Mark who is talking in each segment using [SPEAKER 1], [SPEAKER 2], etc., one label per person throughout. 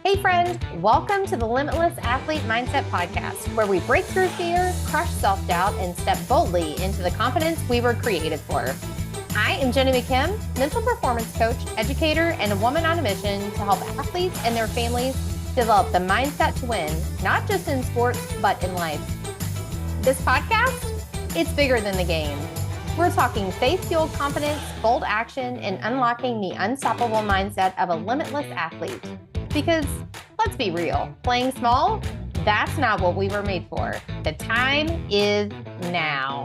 [SPEAKER 1] Hey friend, welcome to the Limitless Athlete Mindset Podcast, where we break through fear, crush self-doubt, and step boldly into the confidence we were created for. I am Jenny McKim, mental performance coach, educator, and a woman on a mission to help athletes and their families develop the mindset to win, not just in sports, but in life. This podcast, it's bigger than the game. We're talking faith-fueled confidence, bold action, and unlocking the unstoppable mindset of a limitless athlete. Because let's be real, playing small, that's not what we were made for. The time is now.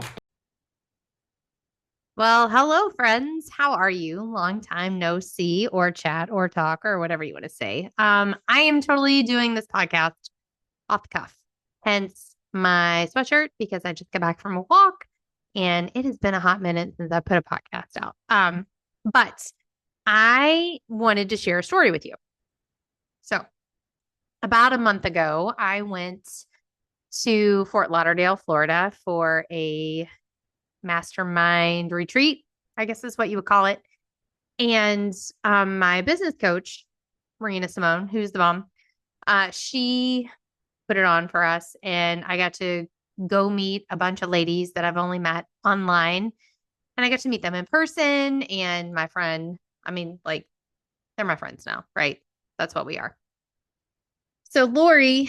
[SPEAKER 1] Well, hello, friends. How are you? Long time no see or chat or talk or whatever you want to say. I am totally doing this podcast off the cuff, hence my sweatshirt, because I just got back from a walk and it has been a hot minute since I put a podcast out. But I wanted to share a story with you. So about a month ago, I went to Fort Lauderdale, Florida for a mastermind retreat, I guess is what you would call it. And my business coach, Marina Simone, who's the mom, she put it on for us. And I got to go meet a bunch of ladies that I've only met online. And I got to meet them in person. And my friend, they're my friends now, right? That's what we are. So Lori,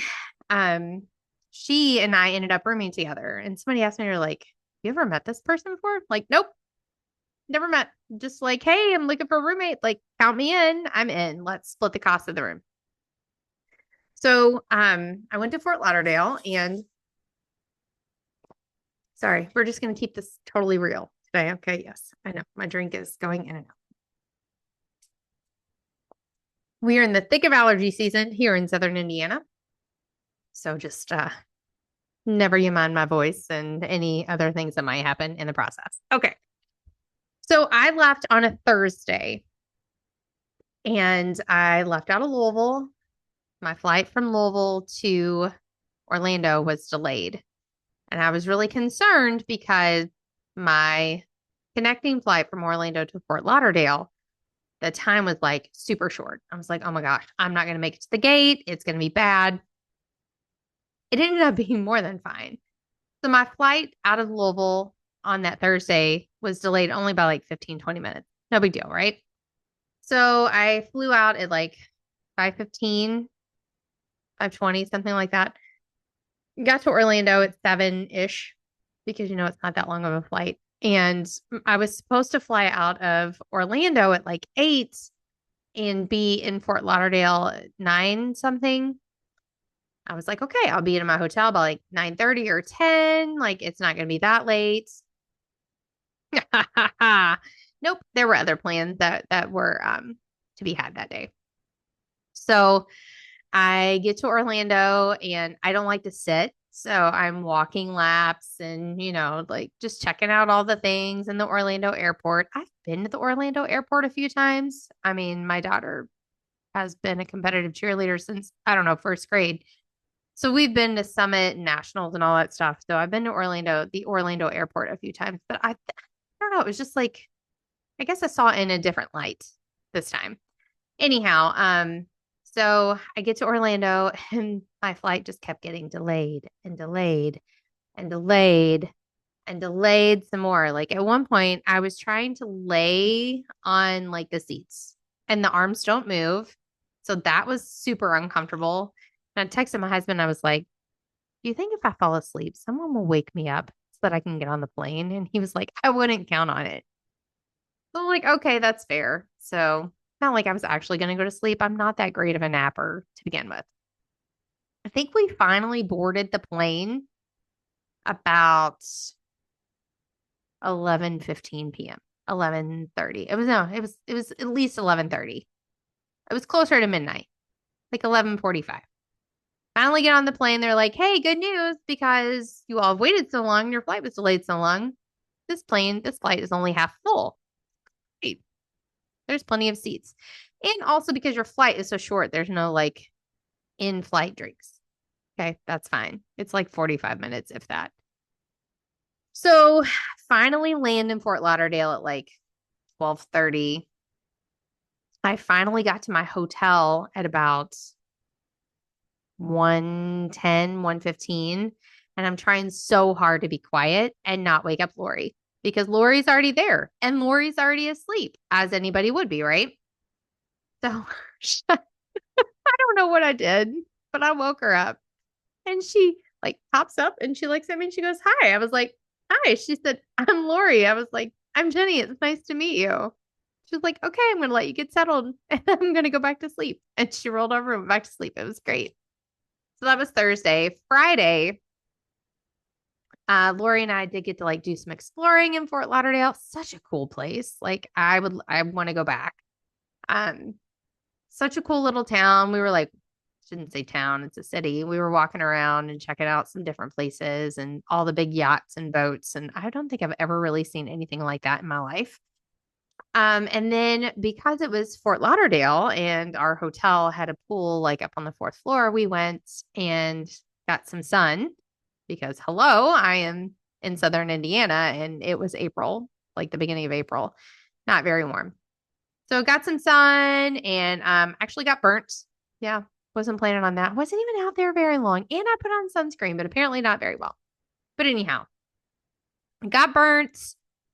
[SPEAKER 1] she and I ended up rooming together. And somebody asked me, they're like, you ever met this person before? Like, nope, never met. Just like, hey, I'm looking for a roommate. Like, count me in. I'm in. Let's split the cost of the room. So I went to Fort Lauderdale and sorry, we're just going to keep this totally real today. Okay. Yes, I know. My drink is going in and out. We are in the thick of allergy season here in Southern Indiana. So just never you mind my voice and any other things that might happen in the process. Okay. So I left on a Thursday and I left out of Louisville. My flight from Louisville to Orlando was delayed. And I was really concerned because my connecting flight from Orlando to Fort Lauderdale, the time was like super short. I was like, oh my gosh, I'm not going to make it to the gate. It's going to be bad. It ended up being more than fine. So my flight out of Louisville on that Thursday was delayed only by like 15, 20 minutes. No big deal, right? So I flew out at like 5:15, 5:20, something like that. Got to Orlando at 7-ish because, it's not that long of a flight. And I was supposed to fly out of Orlando at like 8 and be in Fort Lauderdale at 9 something. I was like, okay, I'll be in my hotel by like 9:30 or 10. Like, it's not going to be that late. Nope. There were other plans that were to be had that day. So I get to Orlando and I don't like to sit. So I'm walking laps and, like just checking out all the things in the Orlando airport. I've been to the Orlando airport a few times. I mean, my daughter has been a competitive cheerleader since, I don't know, first grade. So we've been to Summit and Nationals and all that stuff. So I've been to the Orlando airport a few times, but I don't know. It was just like, I guess I saw it in a different light this time. Anyhow, so I get to Orlando and my flight just kept getting delayed and delayed and delayed and delayed some more. Like at one point, I was trying to lay on like the seats and the arms don't move. So that was super uncomfortable. And I texted my husband. I was like, do you think if I fall asleep, someone will wake me up so that I can get on the plane? And he was like, I wouldn't count on it. So I'm like, okay, that's fair. So not like I was actually going to go to sleep. I'm not that great of a napper to begin with. I think we finally boarded the plane about 11:15 p.m. 11:30. It was at least 11:30. It was closer to midnight, like 11:45. Finally get on the plane. They're like, hey, good news, because you all have waited so long. Your flight was delayed so long. This flight is only half full. Great. There's plenty of seats. And also because your flight is so short, there's no like in-flight drinks. Okay, that's fine. It's like 45 minutes, if that. So finally land in Fort Lauderdale at like 12:30. I finally got to my hotel at about 1:10, 1:15, and I'm trying so hard to be quiet and not wake up Lori because Lori's already there and Lori's already asleep, as anybody would be, right? So I don't know what I did, but I woke her up and she like pops up and she looks at me and she goes, "Hi." I was like, "Hi." She said, "I'm Lori." I was like, "I'm Jenny. It's nice to meet you." She was like, "Okay, I'm going to let you get settled and I'm going to go back to sleep." And she rolled over and went back to sleep. It was great. So that was Thursday. Friday, Lori and I did get to like do some exploring in Fort Lauderdale. Such a cool place. Like I want to go back. Um, Such a cool little town. We were like, shouldn't say town, it's a city. We were walking around and checking out some different places and all the big yachts and boats. And I don't think I've ever really seen anything like that in my life. And then because it was Fort Lauderdale and our hotel had a pool like up on the fourth floor, we went and got some sun because hello, I am in southern Indiana and it was April, like the beginning of April, not very warm. So got some sun and actually got burnt. Yeah, wasn't planning on that. Wasn't even out there very long. And I put on sunscreen, but apparently not very well. But anyhow, got burnt.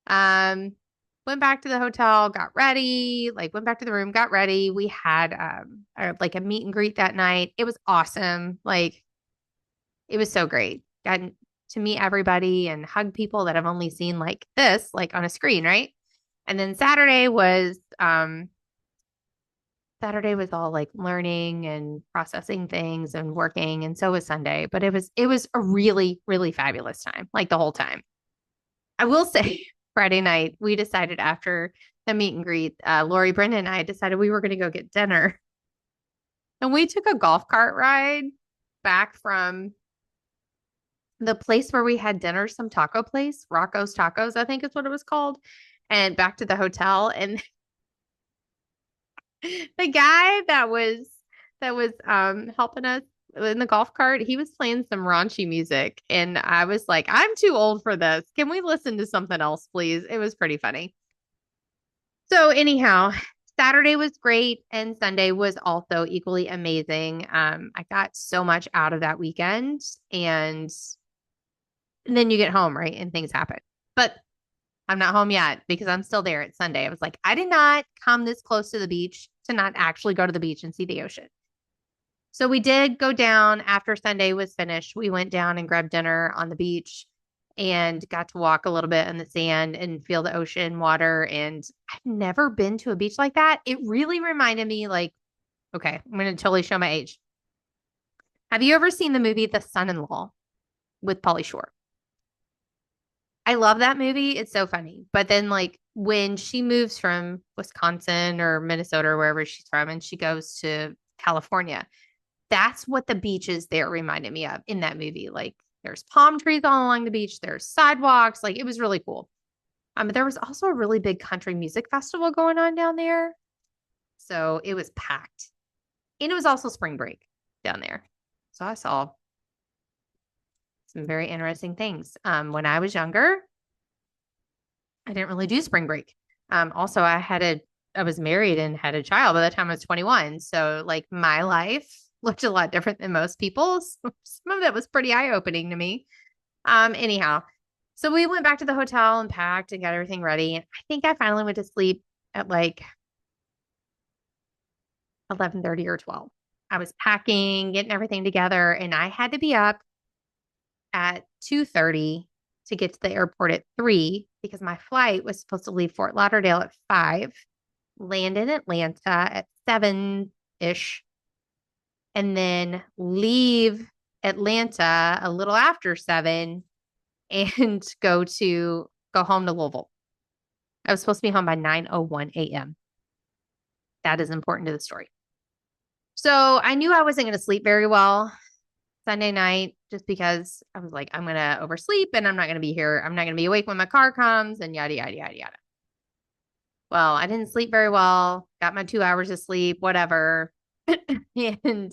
[SPEAKER 1] Um, Went back to the hotel, got ready, like went back to the room, got ready. We had like a meet and greet that night. It was awesome. Like it was so great. Got to meet everybody and hug people that I've only seen like this, like on a screen, right? And then Saturday was all like learning and processing things and working, and so was Sunday. But it was a really, really fabulous time, like the whole time. I will say Friday night, we decided after the meet and greet, Lori, Brenda, and I decided we were going to go get dinner. And we took a golf cart ride back from the place where we had dinner, some taco place, Rocco's Tacos, I think is what it was called, and back to the hotel. And the guy that was helping us in the golf cart, he was playing some raunchy music. And I was like, I'm too old for this. Can we listen to something else, please? It was pretty funny. So anyhow, Saturday was great and Sunday was also equally amazing. I got so much out of that weekend and then you get home, right? And things happen. But I'm not home yet because I'm still there. It's Sunday. I was like, I did not come this close to the beach to not actually go to the beach and see the ocean. So we did go down after Sunday was finished. We went down and grabbed dinner on the beach and got to walk a little bit in the sand and feel the ocean water. And I've never been to a beach like that. It really reminded me, like, okay, I'm going to totally show my age. Have you ever seen the movie The Son-in-Law with Pauly Shore? I love that movie. It's so funny. But then, like, when she moves from Wisconsin or Minnesota or wherever she's from and she goes to California, that's what the beaches there reminded me of in that movie. Like there's palm trees all along the beach, there's sidewalks. Like it was really cool. But there was also a really big country music festival going on down there. So it was packed. And it was also spring break down there. So I saw some very interesting things. When I was younger, I didn't really do spring break. Also, I was married and had a child by the time I was 21. So like my life looked a lot different than most people's. Some of that was pretty eye-opening to me. Anyhow, so we went back to the hotel and packed and got everything ready. And I think I finally went to sleep at like 11:30 or 12. I was packing, getting everything together, and I had to be up at 2:30 to get to the airport at 3 because my flight was supposed to leave Fort Lauderdale at 5, land in Atlanta at 7-ish, and then leave Atlanta a little after 7 and go home to Louisville. I was supposed to be home by 9:01 a.m. That is important to the story. So I knew I wasn't going to sleep very well Sunday night just because I was like, I'm going to oversleep and I'm not going to be here. I'm not going to be awake when my car comes and yada, yada, yada, yada. Well, I didn't sleep very well, got my 2 hours of sleep, whatever. And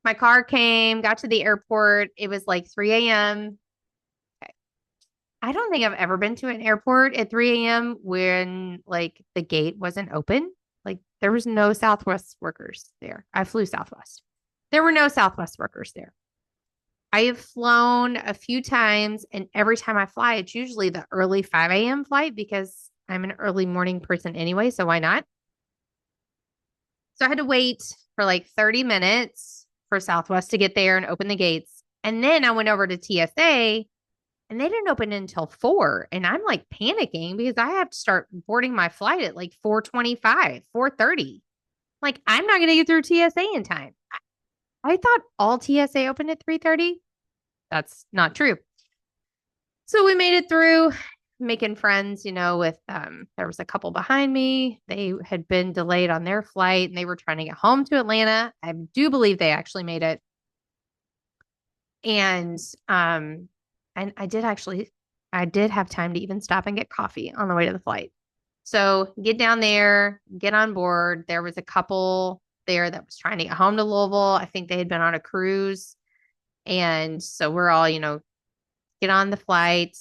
[SPEAKER 1] my car came, got to the airport. It was like 3 a.m. Okay. I don't think I've ever been to an airport at 3 a.m. when like the gate wasn't open. Like there was no Southwest workers there. I flew Southwest. There were no Southwest workers there. I have flown a few times, and every time I fly, it's usually the early 5 a.m. flight because I'm an early morning person anyway. So why not? So I had to wait for like 30 minutes for Southwest to get there and open the gates. And then I went over to TSA and they didn't open until 4. And I'm like panicking because I have to start boarding my flight at like 4:25, 4:30. Like I'm not going to get through TSA in time. I thought all TSA opened at 3:30. That's not true. So we made it through, making friends, with there was a couple behind me. They had been delayed on their flight and they were trying to get home to Atlanta. I do believe they actually made it. And and I did have time to even stop and get coffee on the way to the flight. So get down there, get on board. There was a couple there that was trying to get home to Louisville. I think they had been on a cruise. And so we're all, get on the flight,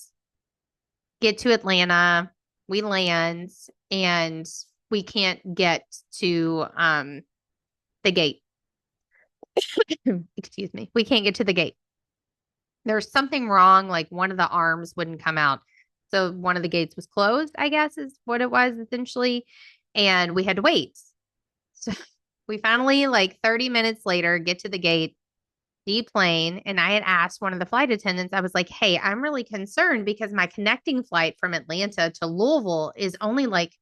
[SPEAKER 1] get to Atlanta, we land, and we can't get to the gate. Excuse me. We can't get to the gate. There's something wrong, like one of the arms wouldn't come out. So one of the gates was closed, I guess is what it was essentially. And we had to wait. So we finally, like 30 minutes later, get to the gate, deplane. And I had asked one of the flight attendants, I was like, hey, I'm really concerned because my connecting flight from Atlanta to Louisville is only like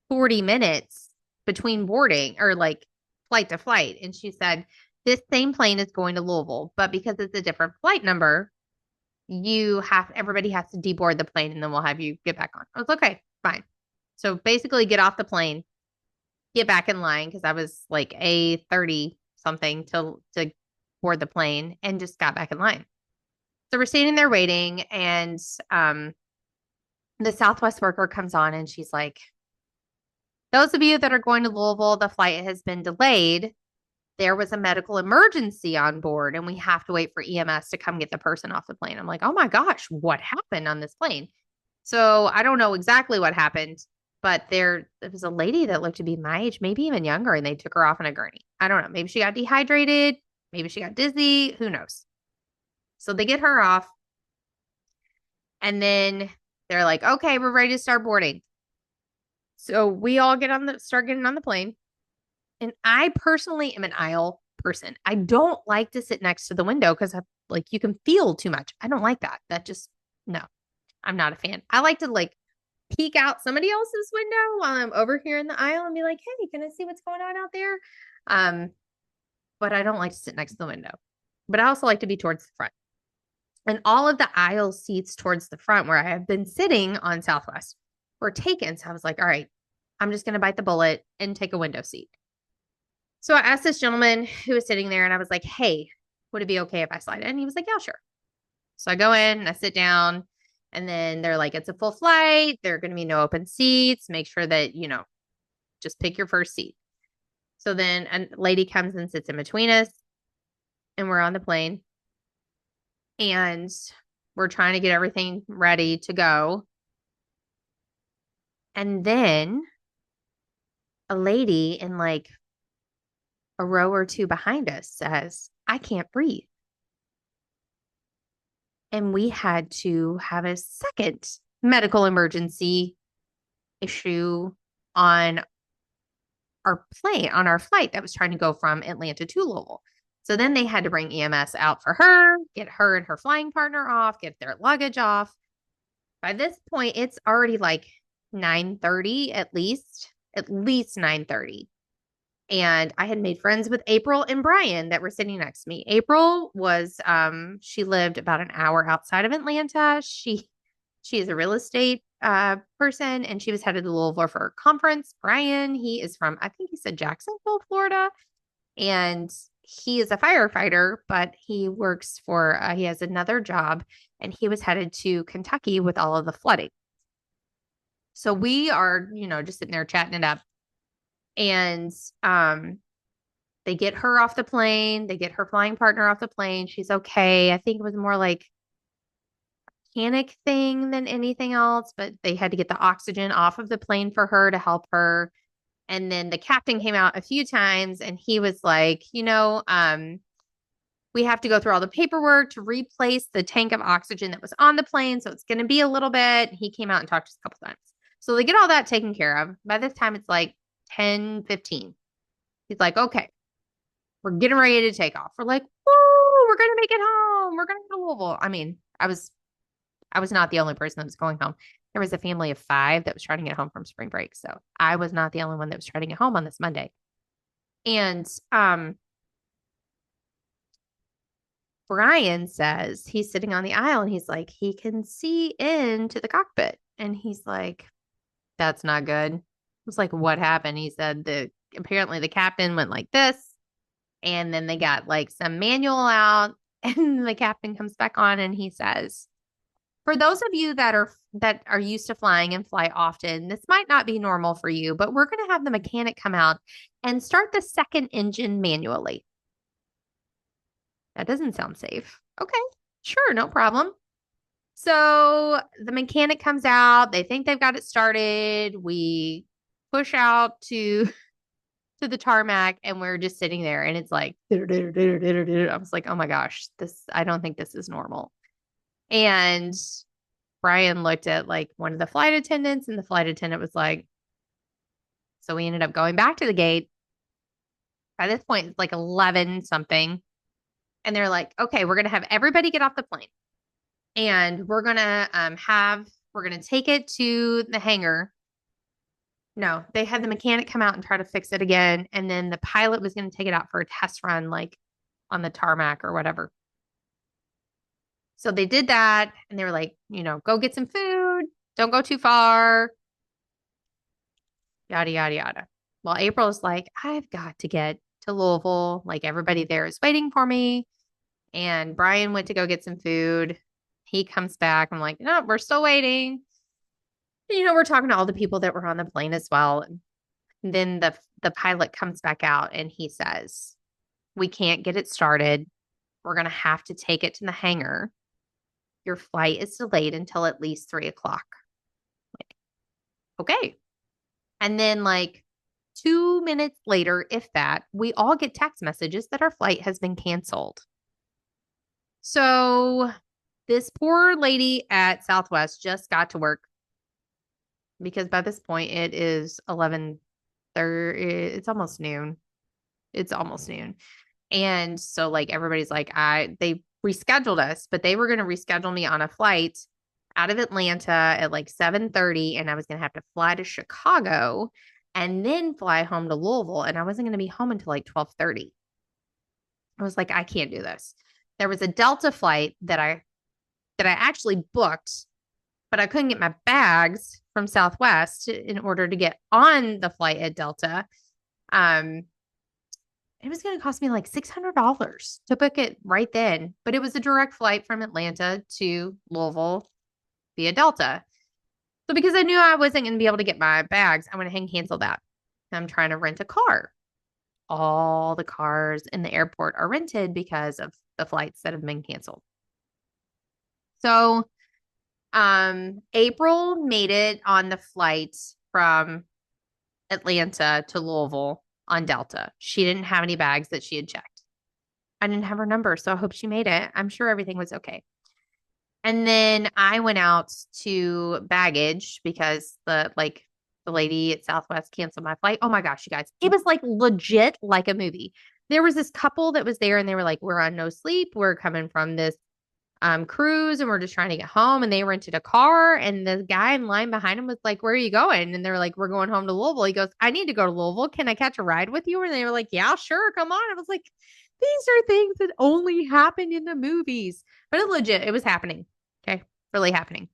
[SPEAKER 1] 40 minutes between boarding or like flight to flight. And she said, this same plane is going to Louisville, but because it's a different flight number, everybody has to deboard the plane and then we'll have you get back on. I was okay, fine. So basically get off the plane, get back in line because I was like a 30 something to board the plane and just got back in line. So we're standing there waiting and the Southwest worker comes on and she's like, those of you that are going to Louisville, the flight has been delayed. There was a medical emergency on board and we have to wait for EMS to come get the person off the plane. I'm like, oh my gosh, what happened on this plane? So I don't know exactly what happened, but there was a lady that looked to be my age, maybe even younger, and they took her off in a gurney. I don't know. Maybe she got dehydrated. Maybe she got dizzy. Who knows? So they get her off. And then they're like, okay, we're ready to start boarding. So we all start getting on the plane. And I personally am an aisle person. I don't like to sit next to the window because like you can feel too much. I don't like that. No, I'm not a fan. I like to like peek out somebody else's window while I'm over here in the aisle and be like, hey, can I see what's going on out there? But I don't like to sit next to the window. But I also like to be towards the front. And all of the aisle seats towards the front where I have been sitting on Southwest were taken. So I was like, all right, I'm just going to bite the bullet and take a window seat. So I asked this gentleman who was sitting there and I was like, hey, would it be okay if I slide in? And he was like, yeah, sure. So I go in and I sit down and then they're like, it's a full flight. There are going to be no open seats. Make sure that, just pick your first seat. So then a lady comes and sits in between us and we're on the plane and we're trying to get everything ready to go. And then a lady in like a row or two behind us says, I can't breathe. And we had to have a second medical emergency issue on our flight that was trying to go from Atlanta to Louisville. So then they had to bring EMS out for her, get her and her flying partner off, get their luggage off. By this point, it's already like 9:30 at least 9:30. And I had made friends with April and Brian that were sitting next to me. April was, she lived about an hour outside of Atlanta. She is a real estate person and she was headed to Louisville for a conference. Brian, he is from, I think he said Jacksonville, Florida. And he is a firefighter, but he works he has another job and he was headed to Kentucky with all of the flooding. So we are, just sitting there chatting it up. And they get her off the plane. They get her flying partner off the plane. She's okay. I think it was more like a panic thing than anything else, but they had to get the oxygen off of the plane for her to help her. And then the captain came out a few times and he was like, we have to go through all the paperwork to replace the tank of oxygen that was on the plane. So it's going to be a little bit. He came out and talked to us a couple times. So they get all that taken care of. By this time, it's like 10:15. He's like, okay, we're getting ready to take off. We're like, woo, we're going to make it home. We're going to go to Louisville. I mean, I was not the only person that was going home. There was a family of 5 that was trying to get home from spring break. So I was not the only one that was trying to get home on this Monday. And Brian says he's sitting on the aisle and he's like, he can see into the cockpit. And he's like, that's not good. I was like, what happened? He said apparently the captain went like this. And then they got like some manual out. And the captain comes back on and he says, for those of you that are used to flying and fly often, this might not be normal for you, but we're going to have the mechanic come out and start the second engine manually. That doesn't sound safe. Okay, sure, no problem. So the mechanic comes out. They think they've got it started. We push out to the tarmac and we're just sitting there and it's like, I was like, oh my gosh, I don't think this is normal. And Brian looked at like one of the flight attendants and the flight attendant was like, so we ended up going back to the gate. By this point, it's like 11 something. And they're like, okay, we're going to have everybody get off the plane. And we're going to take it to the hangar. No, they had the mechanic come out and try to fix it again. And then the pilot was going to take it out for a test run, like on the tarmac or whatever. So they did that and they were like, go get some food. Don't go too far. Yada, yada, yada. Well, April's like, I've got to get to Louisville. Like everybody there is waiting for me. And Brian went to go get some food. He comes back. I'm like, no, we're still waiting. And, we're talking to all the people that were on the plane as well. And then the pilot comes back out and he says, we can't get it started. We're going to have to take it to the hangar. Your flight is delayed until at least 3:00. Like, okay. And then like 2 minutes later, if that, we all get text messages that our flight has been canceled. So this poor lady at Southwest just got to work because by this point it is 11:30. It's almost noon. It's almost noon. And so like everybody's like, they rescheduled us, but they were going to reschedule me on a flight out of Atlanta at like 7:30. And I was going to have to fly to Chicago and then fly home to Louisville. And I wasn't going to be home until like 12:30. I was like, I can't do this. There was a Delta flight that I actually booked, but I couldn't get my bags from Southwest in order to get on the flight at Delta. It was going to cost me like $600 to book it right then, but it was a direct flight from Atlanta to Louisville via Delta. So because I knew I wasn't going to be able to get my bags, I went ahead and canceled that. I'm trying to rent a car. All the cars in the airport are rented because of the flights that have been canceled. So April made it on the flight from Atlanta to Louisville on Delta. She didn't have any bags that she had checked. I didn't have her number, so I hope she made it. I'm sure everything was okay. And then I went out to baggage because the lady at Southwest canceled my flight. Oh my gosh, you guys. It was like legit like a movie. There was this couple that was there and they were like, we're on no sleep. We're coming from this cruise and we're just trying to get home. And they rented a car and the guy in line behind him was like, where are you going? And they were like, we're going home to Louisville. He goes, I need to go to Louisville. Can I catch a ride with you? And they were like, yeah, sure. Come on. I was like, these are things that only happen in the movies, but it legit, it was happening. Okay. Really happening.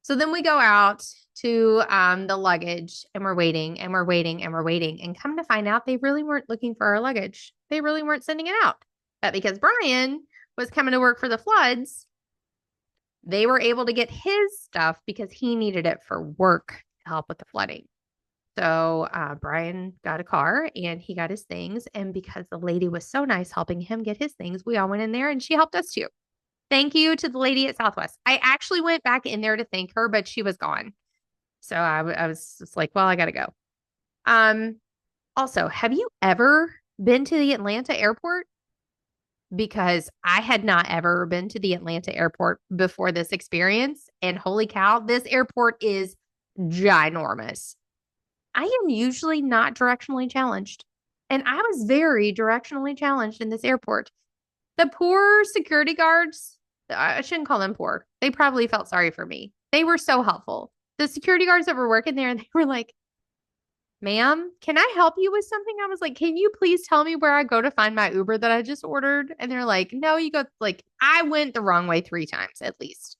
[SPEAKER 1] So then we go out to the luggage and we're waiting and we're waiting and we're waiting. And come to find out, they really weren't looking for our luggage. They really weren't sending it out. But because Brian was coming to work for the floods, they were able to get his stuff because he needed it for work to help with the flooding. So Brian got a car and he got his things. And because the lady was so nice helping him get his things, we all went in there and she helped us too. Thank you to the lady at Southwest. I actually went back in there to thank her, but she was gone. So I was just like, well, I got to go. Also, have you ever been to the Atlanta airport? because I had not ever been to the Atlanta airport before this experience. And holy cow, this airport is ginormous. I am usually not directionally challenged. And I was very directionally challenged in this airport. The poor security guards, I shouldn't call them poor. They probably felt sorry for me. They were so helpful. The security guards that were working there, they were like, ma'am, can I help you with something? I was like, can you please tell me where I go to find my Uber that I just ordered? And they're like, no, you go, like, I went the wrong way 3 times at least.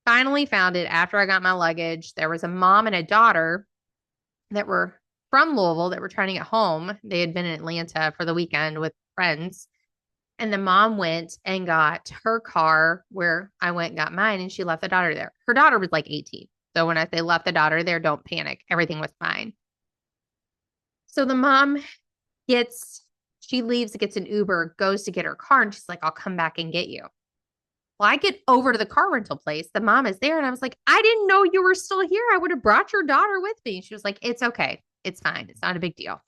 [SPEAKER 1] Finally found it after I got my luggage. There was a mom and a daughter that were from Louisville that were trying to get home. They had been in Atlanta for the weekend with friends. And the mom went and got her car where I went and got mine, and she left the daughter there. Her daughter was like 18. So when I say left the daughter there, don't panic. Everything was fine. So the mom she leaves, gets an Uber, goes to get her car, and she's like, I'll come back and get you. Well, I get over to the car rental place. The mom is there, and I was like, I didn't know you were still here. I would have brought your daughter with me. She was like, it's okay. It's fine. It's not a big deal.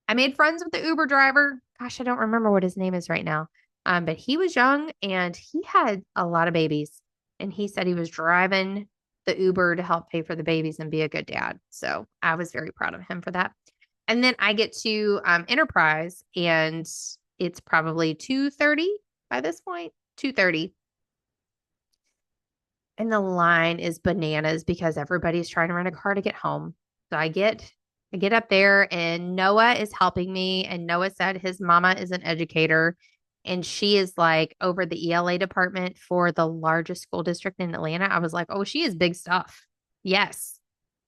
[SPEAKER 1] I made friends with the Uber driver. Gosh, I don't remember what his name is right now. But he was young and he had a lot of babies. And he said he was driving the Uber to help pay for the babies and be a good dad. So I was very proud of him for that. And then I get to Enterprise, and it's probably 2:30 by this point, 2:30. And the line is bananas because everybody's trying to rent a car to get home. So I get up there, and Noah is helping me. And Noah said his mama is an educator, and she is like over the ELA department for the largest school district in Atlanta. I was like, oh, she is big stuff. Yes.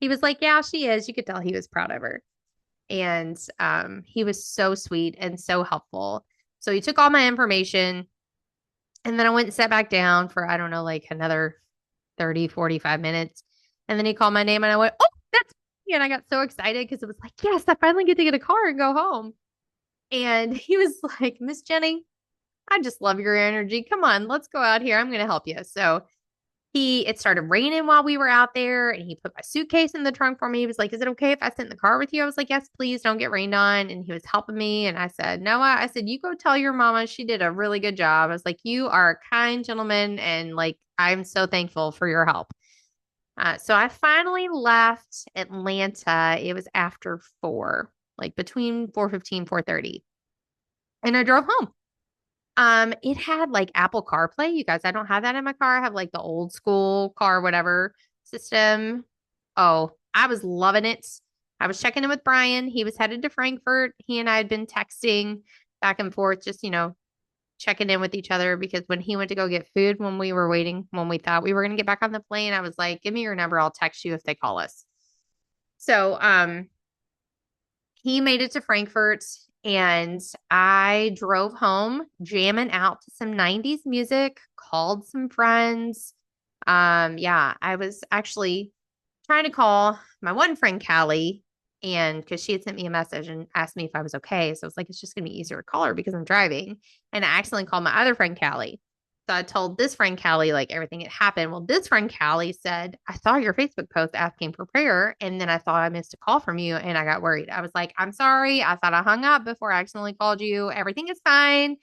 [SPEAKER 1] He was like, yeah, she is. You could tell he was proud of her. And he was so sweet and so helpful. So he took all my information, and then I went and sat back down for, I don't know, like another 30, 45 minutes. And then he called my name, and I went, oh, that's me. And I got so excited because it was like, yes, I finally get to get a car and go home. And he was like, Miss Jenny, I just love your energy. Come on, let's go out here. I'm going to help you. So it started raining while we were out there, and he put my suitcase in the trunk for me. He was like, is it okay if I sit in the car with you? I was like, yes, please don't get rained on. And he was helping me. And I said, Noah, I said, you go tell your mama she did a really good job. I was like, you are a kind gentleman. And like, I'm so thankful for your help. So I finally left Atlanta. It was after 4, like between 4:15, 4:30. And I drove home. It had like Apple CarPlay. You guys, I don't have that in my car. I have like the old school car, whatever system. Oh, I was loving it. I was checking in with Brian. He was headed to Frankfurt. He and I had been texting back and forth, just, checking in with each other, because when he went to go get food, when we were waiting, when we thought we were going to get back on the plane, I was like, give me your number. I'll text you if they call us. So, he made it to Frankfurt, and I drove home jamming out to some 90s music, called some friends. Yeah, I was actually trying to call my one friend, Callie, and because she had sent me a message and asked me if I was okay. So I was like, it's just going to be easier to call her because I'm driving. And I accidentally called my other friend, Callie. So I told this friend, Callie, like everything had happened. Well, this friend, Callie, said, I saw your Facebook post asking for prayer. And then I thought I missed a call from you, and I got worried. I was like, I'm sorry. I thought I hung up before I accidentally called you. Everything is fine.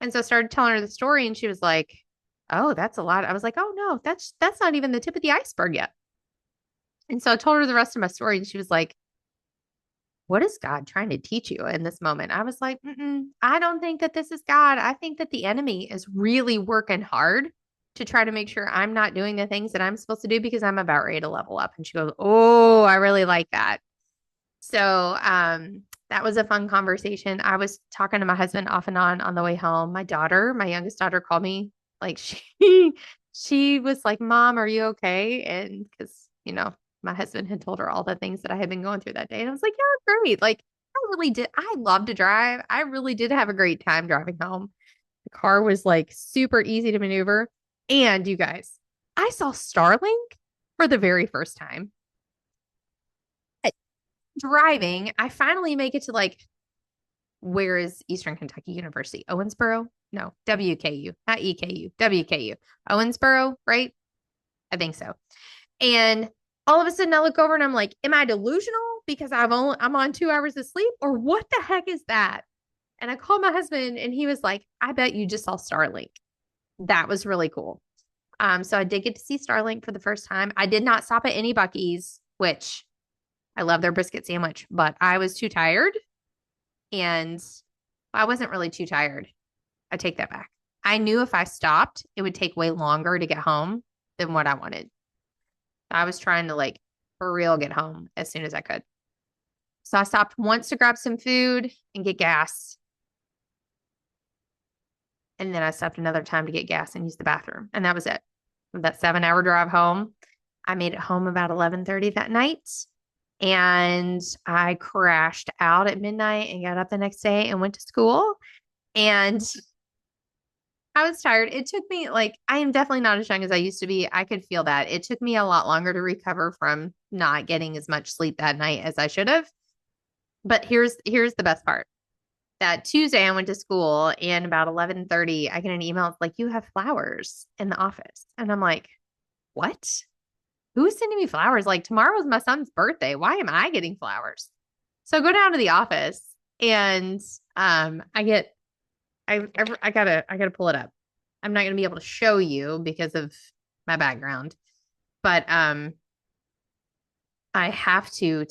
[SPEAKER 1] And so I started telling her the story, and she was like, oh, that's a lot. I was like, oh no, that's not even the tip of the iceberg yet. And so I told her the rest of my story, and she was like, what is God trying to teach you in this moment? I was like, I don't think that this is God. I think that the enemy is really working hard to try to make sure I'm not doing the things that I'm supposed to do because I'm about ready to level up. And she goes, oh, I really like that. So that was a fun conversation. I was talking to my husband off and on the way home. My youngest daughter called me. Like she was like, Mom, are you okay? And because, my husband had told her all the things that I had been going through that day. And I was like, yeah, great. Like I really did. I love to drive. I really did have a great time driving home. The car was like super easy to maneuver. And you guys, I saw Starlink for the very first time. Driving, I finally make it to like, where is Eastern Kentucky University? Owensboro? No, WKU, not EKU, WKU. Owensboro, right? I think so. And all of a sudden I look over and I'm like, am I delusional because I'm on 2 hours of sleep, or what the heck is that? And I called my husband and he was like, I bet you just saw Starlink. That was really cool. So I did get to see Starlink for the first time. I did not stop at any Buc-ee's, which I love their brisket sandwich, but I was too tired. And I wasn't really too tired. I take that back. I knew if I stopped, it would take way longer to get home than what I wanted. I was trying to like for real get home as soon as I could. So I stopped once to grab some food and get gas. And then I stopped another time to get gas and use the bathroom. And that was it. That 7-hour drive home. I made it home about 11:30 that night. And I crashed out at midnight and got up the next day and went to school. And I was tired. It took me I am definitely not as young as I used to be. I could feel that. It took me a lot longer to recover from not getting as much sleep that night as I should have. But here's the best part. That Tuesday I went to school and about 11:30, I get an email. It's like, you have flowers in the office. And I'm like, what? Who's sending me flowers? Like, tomorrow's my son's birthday. Why am I getting flowers? So I go down to the office and I gotta pull it up. I'm not gonna be able to show you because of my background, but I have to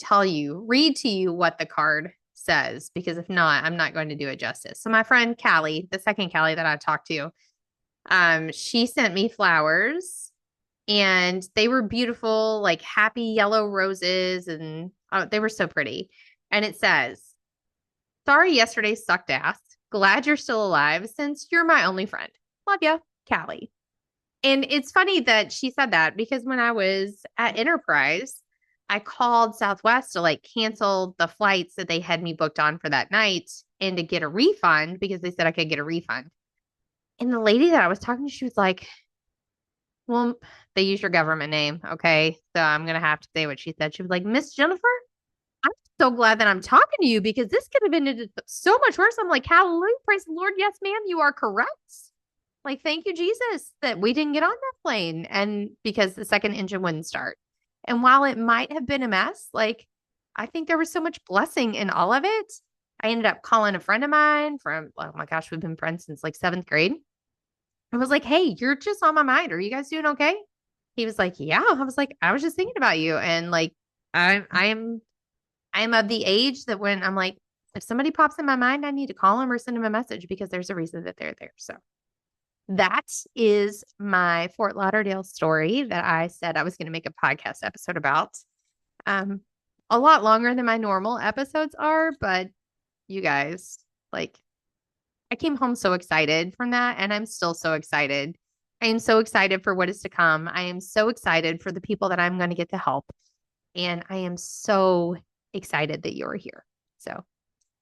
[SPEAKER 1] read to you what the card says, because if not, I'm not going to do it justice. So my friend Callie, the second Callie that I talked to, she sent me flowers and they were beautiful, like happy yellow roses, and they were so pretty. And it says, sorry yesterday sucked ass. Glad you're still alive since you're my only friend. Love ya, Callie. And it's funny that she said that because when I was at Enterprise, I called Southwest to like cancel the flights that they had me booked on for that night and to get a refund because they said I could get a refund. And the lady that I was talking to, she was like, well, they use your government name. Okay. So I'm going to have to say what she said. She was like, Miss Jennifer, I'm so glad that I'm talking to you because this could have been so much worse. I'm like, hallelujah, praise the Lord. Yes, ma'am, you are correct. Like, thank you, Jesus, that we didn't get on that plane. And because the second engine wouldn't start. And while it might have been a mess, like, I think there was so much blessing in all of it. I ended up calling a friend of mine from, oh my gosh, we've been friends since like 7th grade. I was like, hey, you're just on my mind. Are you guys doing okay? He was like, yeah. I was like, I was just thinking about you. And like, I am of the age that when I'm like, if somebody pops in my mind, I need to call them or send them a message because there's a reason that they're there. So that is my Fort Lauderdale story that I said I was going to make a podcast episode about. A lot longer than my normal episodes are, but you guys, like, I came home so excited from that, and I'm still so excited. I am so excited for what is to come. I am so excited for the people that I'm going to get to help, and I am so excited that you're here. So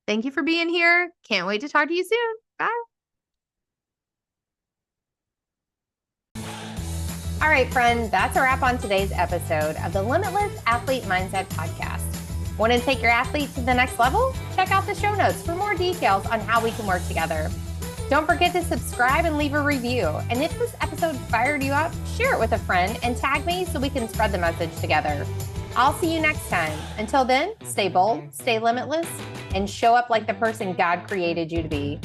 [SPEAKER 1] thank you for being here. Can't wait to talk to you soon. Bye. All right, friend, that's a wrap on today's episode of the Limitless Athlete Mindset Podcast. Want to take your athlete to the next level? Check out the show notes for more details on how we can work together. Don't forget to subscribe and leave a review. And if this episode fired you up, share it with a friend and tag me so we can spread the message together. I'll see you next time. Until then, stay bold, stay limitless, and show up like the person God created you to be.